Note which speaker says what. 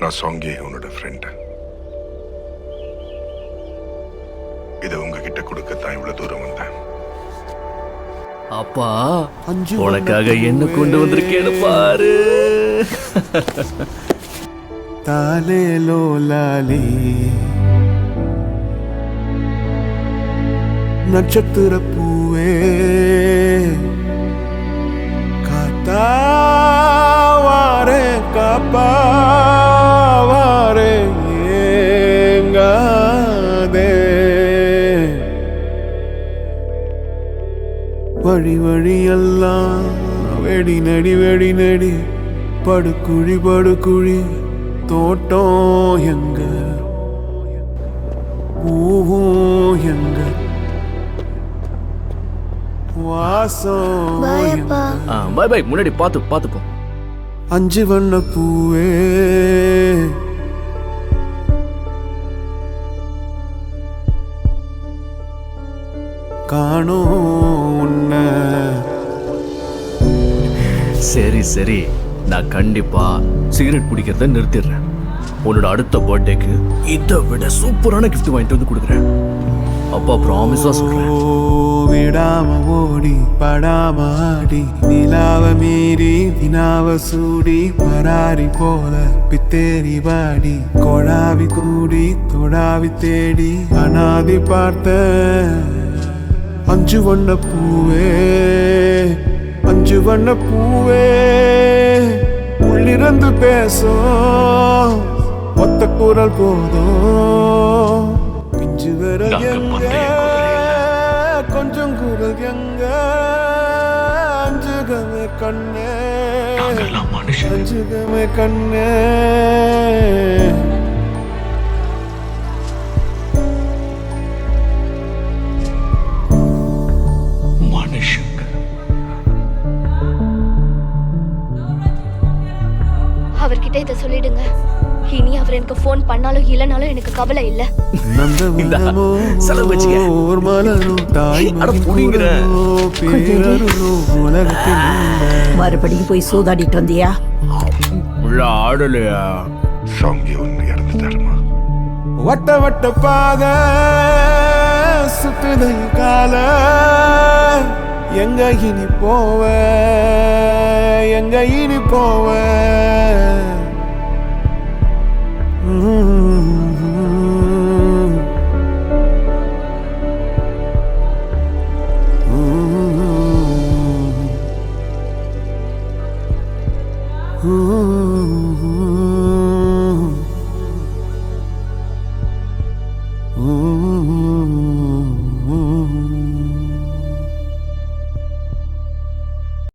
Speaker 1: நான் சாங்கே உன்னோட ஃப்ரெண்ட். இதை உங்ககிட்ட கொடுக்கத்தான் இவ்வளவு தூரம் வந்தேன்.
Speaker 2: அப்பா உனக்காக என்ன கொண்டு வந்திருக்கேன்னு பாரு.
Speaker 3: தாலேலோ லாலி நட்சத்திர பூவே காத்தாவாரே காப்பாவாரே ஏங்காதே வழி வழியெல்லாம் வெடி நடி வெடி நடி படுக்குழி படுக்குழி தோட்டம் எங்க பூவும் எங்க வாசம்
Speaker 2: பை பை. முன்னாடி பார்த்து போ.
Speaker 3: 5 வண்ண பூவே காணோம் உன்னை.
Speaker 2: சரி நான் கண்டிப்பா சிகரெட் குடிக்கிறத நிறுத்திடுறேன். உன்னோட அடுத்த பர்த்டேக்கு இதை விட சூப்பரான கிஃப்ட் வாங்கிட்டு வந்து கொடுக்குறேன். அப்பா ப்ராமிஸா சொல்றேன்.
Speaker 3: விடாம ஓடி படாம ஆடி நிலாவ மீறி வினாவ சூடி பராரி போல பித்தேரி வாடி கொழாவி கூடி தொடாவி தேடி அனாதி பார்த்த 5 வண்ண பூவே 5 வண்ண பூவே உள்ளிருந்து பேசும் ஒத்த குரல் போதும். பிஞ்சு விரல் எங்க கொஞ்சம் குரல் எங்க அஞ்சுகமே கண்ணே அஞ்சுகமே கண்ணே.
Speaker 4: அவர்கிட்ட இதை சொல்லிடுங்க. இனி அவர் எனக்கு போன் பண்ணாலும் இல்லைனாலும் எனக்கு கவலை இல்ல.
Speaker 5: மறுபடியும் போய் சூதாடிட்டு வந்தியா?
Speaker 2: ஆடலையா?
Speaker 1: சாங்கே ஒன்று இறந்துட்டாருமா.
Speaker 3: வட்ட வட்ட பாத சுத்துதை கால எங்க இனி போவ எங்க இனி போவ. Ooh.